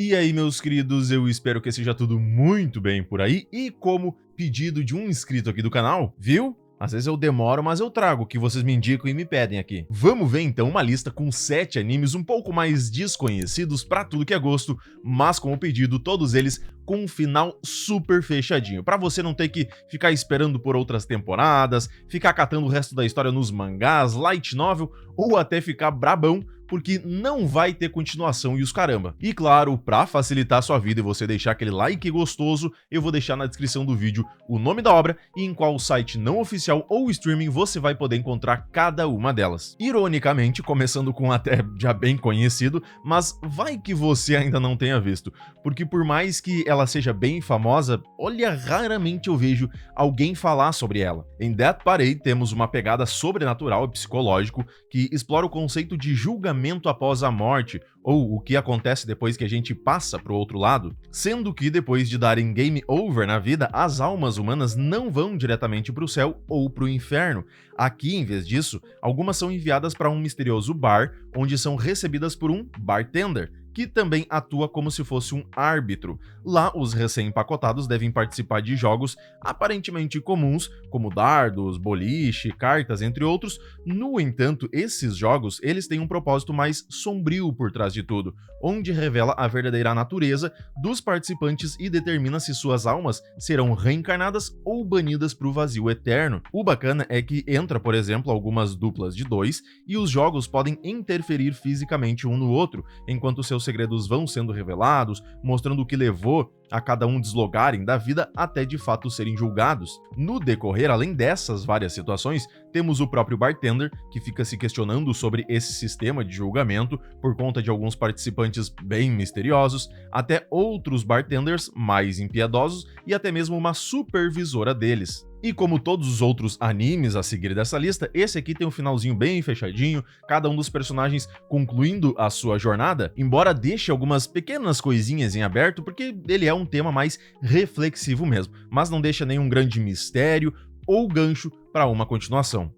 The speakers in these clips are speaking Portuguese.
E aí, meus queridos, eu espero que seja tudo muito bem por aí. E como pedido de um inscrito aqui do canal, viu? Às vezes eu demoro, mas eu trago o que vocês me indicam e me pedem aqui. Vamos ver então uma lista com 7 animes um pouco mais desconhecidos pra tudo que é gosto, mas como pedido, todos eles com um final super fechadinho, pra você não ter que ficar esperando por outras temporadas, ficar catando o resto da história nos mangás, light novel ou até ficar brabão porque não vai ter continuação e os caramba. E claro, pra facilitar a sua vida e você deixar aquele like gostoso, eu vou deixar na descrição do vídeo o nome da obra e em qual site não oficial ou streaming você vai poder encontrar cada uma delas. Ironicamente, começando com até já bem conhecido, mas vai que você ainda não tenha visto, porque por mais que ela seja bem famosa, olha, raramente eu vejo alguém falar sobre ela. Em Death Parade temos uma pegada sobrenatural e psicológico que explora o conceito de julgamento após a morte, ou o que acontece depois que a gente passa pro outro lado, sendo que depois de darem game over na vida, as almas humanas não vão diretamente pro céu ou pro inferno. Aqui, em vez disso, algumas são enviadas para um misterioso bar, onde são recebidas por um bartender, que também atua como se fosse um árbitro. Lá, os recém-empacotados devem participar de jogos aparentemente comuns, como dardos, boliche, cartas, entre outros. No entanto, esses jogos eles têm um propósito mais sombrio por trás de tudo, onde revela a verdadeira natureza dos participantes e determina se suas almas serão reencarnadas ou banidas para o vazio eterno. O bacana é que entra, por exemplo, algumas duplas de 2 e os jogos podem interferir fisicamente um no outro, enquanto seus segredos vão sendo revelados, mostrando o que levou a cada um deslogarem da vida até de fato serem julgados. No decorrer, além dessas várias situações, temos o próprio bartender, que fica se questionando sobre esse sistema de julgamento por conta de alguns participantes bem misteriosos, até outros bartenders mais impiedosos e até mesmo uma supervisora deles. E como todos os outros animes a seguir dessa lista, esse aqui tem um finalzinho bem fechadinho, cada um dos personagens concluindo a sua jornada, embora deixe algumas pequenas coisinhas em aberto, porque ele é um tema mais reflexivo mesmo, mas não deixa nenhum grande mistério ou gancho para uma continuação.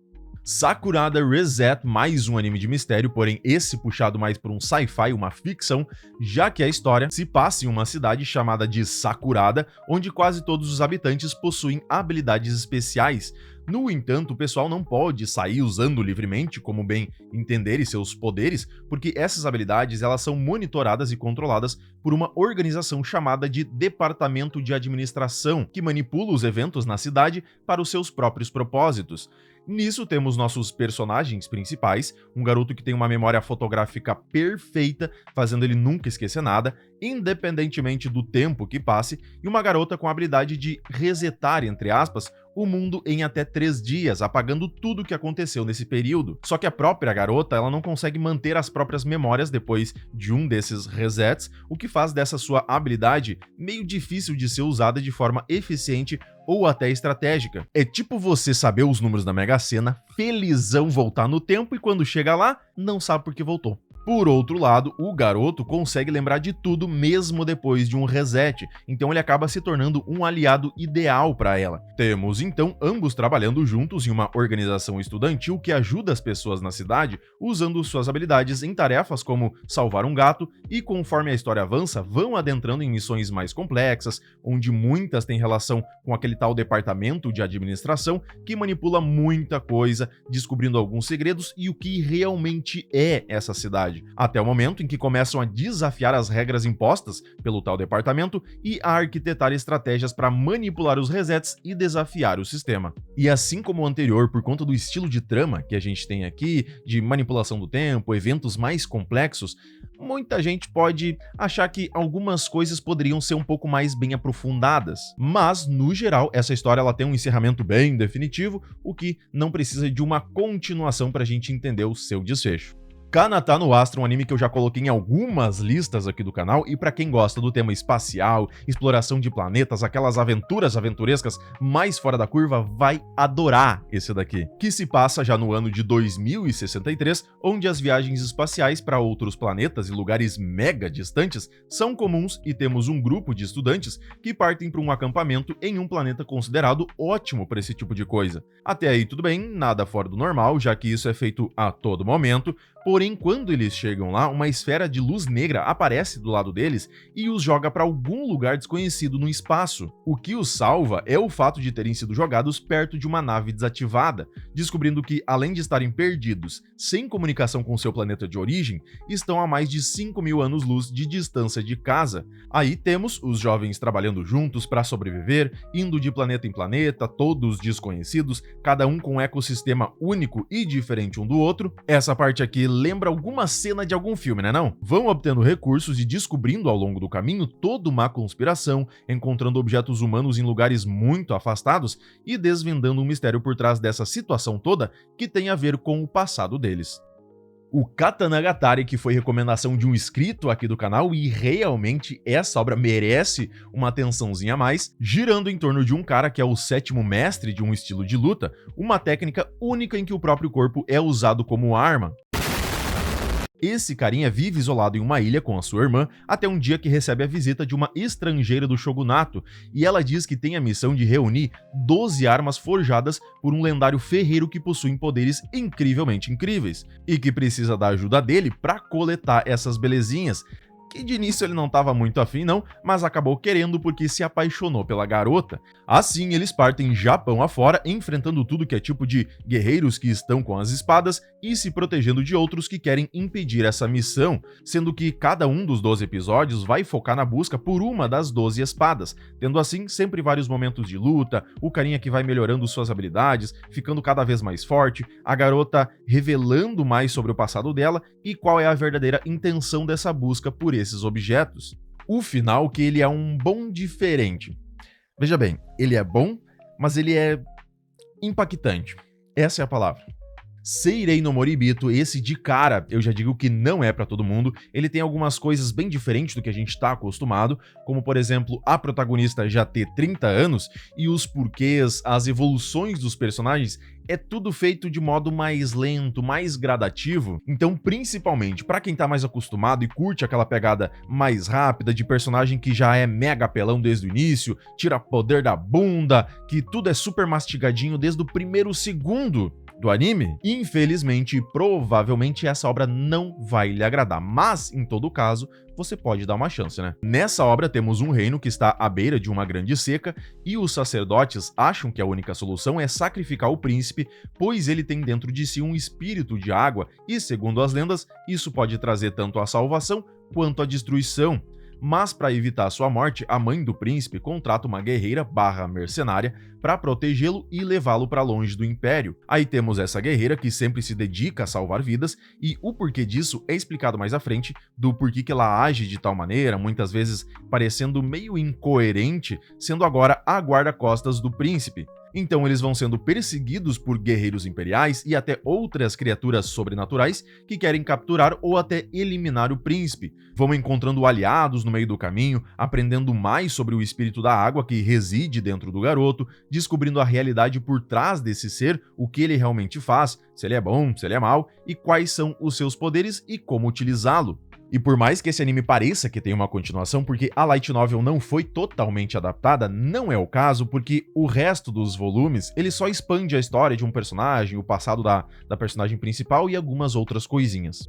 Sakurada Reset, mais um anime de mistério, porém esse puxado mais por um sci-fi, uma ficção, já que a história se passa em uma cidade chamada de Sakurada, onde quase todos os habitantes possuem habilidades especiais. No entanto, o pessoal não pode sair usando livremente, como bem entenderem seus poderes, porque essas habilidades elas são monitoradas e controladas por uma organização chamada de Departamento de Administração, que manipula os eventos na cidade para os seus próprios propósitos. Nisso temos nossos personagens principais, um garoto que tem uma memória fotográfica perfeita, fazendo ele nunca esquecer nada, independentemente do tempo que passe, e uma garota com a habilidade de resetar, entre aspas, o mundo em até 3 dias, apagando tudo o que aconteceu nesse período. Só que a própria garota, ela não consegue manter as próprias memórias depois de um desses resets, o que faz dessa sua habilidade meio difícil de ser usada de forma eficiente ou até estratégica. É tipo você saber os números da Mega Sena, felizão voltar no tempo e quando chega lá, não sabe por que voltou. Por outro lado, o garoto consegue lembrar de tudo mesmo depois de um reset, então ele acaba se tornando um aliado ideal para ela. Temos então ambos trabalhando juntos em uma organização estudantil que ajuda as pessoas na cidade usando suas habilidades em tarefas como salvar um gato e conforme a história avança, vão adentrando em missões mais complexas, onde muitas têm relação com aquele tal departamento de administração que manipula muita coisa, descobrindo alguns segredos e o que realmente é essa cidade. Até o momento em que começam a desafiar as regras impostas pelo tal departamento e a arquitetar estratégias para manipular os resets e desafiar o sistema. E assim como o anterior, por conta do estilo de trama que a gente tem aqui, de manipulação do tempo, eventos mais complexos, muita gente pode achar que algumas coisas poderiam ser um pouco mais bem aprofundadas. Mas, no geral, essa história ela tem um encerramento bem definitivo, o que não precisa de uma continuação para a gente entender o seu desfecho. Kanata no Astro, um anime que eu já coloquei em algumas listas aqui do canal, e pra quem gosta do tema espacial, exploração de planetas, aquelas aventuras aventurescas mais fora da curva, vai adorar esse daqui, que se passa já no ano de 2063, onde as viagens espaciais para outros planetas e lugares mega distantes são comuns e temos um grupo de estudantes que partem para um acampamento em um planeta considerado ótimo para esse tipo de coisa. Até aí tudo bem, nada fora do normal, já que isso é feito a todo momento, Porém, quando eles chegam lá, uma esfera de luz negra aparece do lado deles e os joga para algum lugar desconhecido no espaço. O que os salva é o fato de terem sido jogados perto de uma nave desativada, descobrindo que, além de estarem perdidos, sem comunicação com seu planeta de origem, estão a mais de 5.000 anos-luz de distância de casa. Aí temos os jovens trabalhando juntos para sobreviver, indo de planeta em planeta, todos desconhecidos, cada um com um ecossistema único e diferente um do outro. Essa parte aqui lembra alguma cena de algum filme, né não? Vão obtendo recursos e descobrindo ao longo do caminho toda uma conspiração, encontrando objetos humanos em lugares muito afastados e desvendando um mistério por trás dessa situação toda que tem a ver com o passado deles. O Katanagatari, que foi recomendação de um inscrito aqui do canal, e realmente essa obra merece uma atençãozinha a mais, girando em torno de um cara que é o 7º mestre de um estilo de luta, uma técnica única em que o próprio corpo é usado como arma. Esse carinha vive isolado em uma ilha com a sua irmã até um dia que recebe a visita de uma estrangeira do shogunato, e ela diz que tem a missão de reunir 12 armas forjadas por um lendário ferreiro que possui poderes incrivelmente incríveis, e que precisa da ajuda dele para coletar essas belezinhas. Que de início ele não estava muito afim não, mas acabou querendo porque se apaixonou pela garota. Assim, eles partem Japão afora, enfrentando tudo que é tipo de guerreiros que estão com as espadas e se protegendo de outros que querem impedir essa missão, sendo que cada um dos 12 episódios vai focar na busca por uma das 12 espadas, tendo assim sempre vários momentos de luta, o carinha que vai melhorando suas habilidades, ficando cada vez mais forte, a garota revelando mais sobre o passado dela e qual é a verdadeira intenção dessa busca por esses objetos. O final que ele é um bom diferente. Veja bem, ele é bom, mas ele é impactante. Essa é a palavra. Seirei no Moribito, esse de cara, eu já digo que não é pra todo mundo. Ele tem algumas coisas bem diferentes do que a gente tá acostumado, como por exemplo, a protagonista já ter 30 anos e os porquês, as evoluções dos personagens, é tudo feito de modo mais lento, mais gradativo. Então, principalmente pra quem tá mais acostumado e curte aquela pegada mais rápida de personagem que já é mega apelão desde o início, tira poder da bunda, que tudo é super mastigadinho desde o primeiro segundo do anime, infelizmente, provavelmente essa obra não vai lhe agradar, mas, em todo caso, você pode dar uma chance, né? Nessa obra temos um reino que está à beira de uma grande seca e os sacerdotes acham que a única solução é sacrificar o príncipe, pois ele tem dentro de si um espírito de água e, segundo as lendas, isso pode trazer tanto a salvação quanto a destruição. Mas para evitar sua morte, a mãe do príncipe contrata uma guerreira mercenária para protegê-lo e levá-lo para longe do império. Aí temos essa guerreira que sempre se dedica a salvar vidas, e o porquê disso é explicado mais à frente, do porquê que ela age de tal maneira, muitas vezes parecendo meio incoerente, sendo agora a guarda-costas do príncipe. Então eles vão sendo perseguidos por guerreiros imperiais e até outras criaturas sobrenaturais que querem capturar ou até eliminar o príncipe. Vão encontrando aliados no meio do caminho, aprendendo mais sobre o espírito da água que reside dentro do garoto, descobrindo a realidade por trás desse ser, o que ele realmente faz, se ele é bom, se ele é mau, e quais são os seus poderes e como utilizá-lo. E por mais que esse anime pareça que tem uma continuação, porque a Light Novel não foi totalmente adaptada, não é o caso, porque o resto dos volumes, ele só expande a história de um personagem, o passado da personagem principal e algumas outras coisinhas.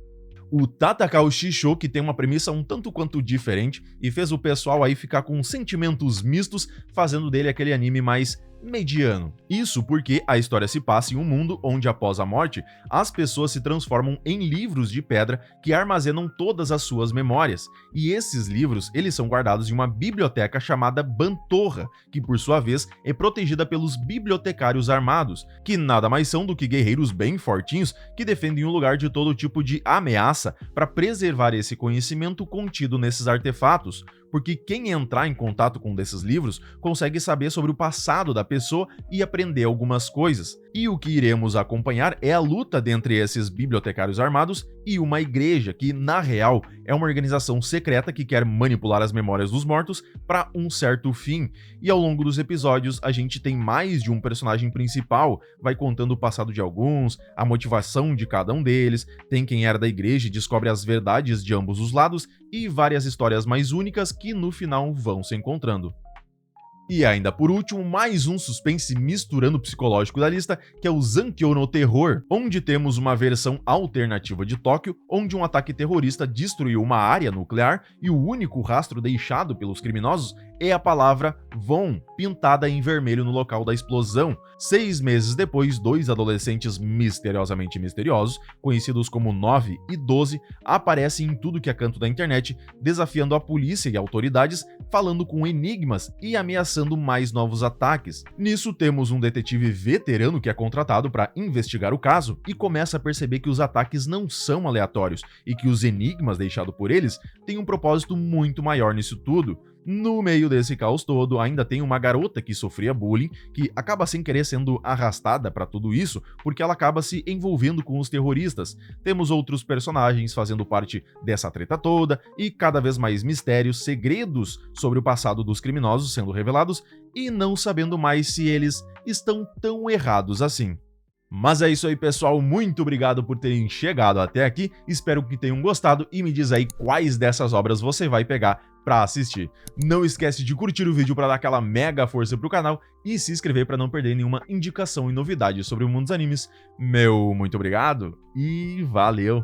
O Tatakao Shisho, que tem uma premissa um tanto quanto diferente, e fez o pessoal aí ficar com sentimentos mistos, fazendo dele aquele anime mais mediano. Isso porque a história se passa em um mundo onde, após a morte, as pessoas se transformam em livros de pedra que armazenam todas as suas memórias. E esses livros, eles são guardados em uma biblioteca chamada Bantorra, que por sua vez é protegida pelos bibliotecários armados, que nada mais são do que guerreiros bem fortinhos que defendem o lugar de todo tipo de ameaça para preservar esse conhecimento contido nesses artefatos. Porque quem entrar em contato com um desses livros consegue saber sobre o passado da pessoa e aprender algumas coisas. E o que iremos acompanhar é a luta dentre esses bibliotecários armados e uma igreja que, na real, é uma organização secreta que quer manipular as memórias dos mortos para um certo fim. E ao longo dos episódios, a gente tem mais de um personagem principal, vai contando o passado de alguns, a motivação de cada um deles, tem quem era da igreja e descobre as verdades de ambos os lados, e várias histórias mais únicas que no final vão se encontrando. E ainda por último, mais um suspense misturando o psicológico da lista, que é o Zankyo no Terror, onde temos uma versão alternativa de Tóquio, onde um ataque terrorista destruiu uma área nuclear e o único rastro deixado pelos criminosos é a palavra VON, pintada em vermelho no local da explosão. 6 meses depois, 2 adolescentes misteriosamente misteriosos, conhecidos como 9 e 12, aparecem em tudo que é canto da internet, desafiando a polícia e autoridades, falando com enigmas e ameaçando mais novos ataques. Nisso, temos um detetive veterano que é contratado para investigar o caso e começa a perceber que os ataques não são aleatórios e que os enigmas deixados por eles têm um propósito muito maior nisso tudo. No meio desse caos todo, ainda tem uma garota que sofria bullying, que acaba sem querer sendo arrastada para tudo isso, porque ela acaba se envolvendo com os terroristas. Temos outros personagens fazendo parte dessa treta toda, e cada vez mais mistérios, segredos sobre o passado dos criminosos sendo revelados, e não sabendo mais se eles estão tão errados assim. Mas é isso aí, pessoal, muito obrigado por terem chegado até aqui, espero que tenham gostado e me diz aí quais dessas obras você vai pegar pra assistir. Não esquece de curtir o vídeo para dar aquela mega força pro canal e se inscrever para não perder nenhuma indicação e novidade sobre o mundo dos animes. Meu muito obrigado e valeu!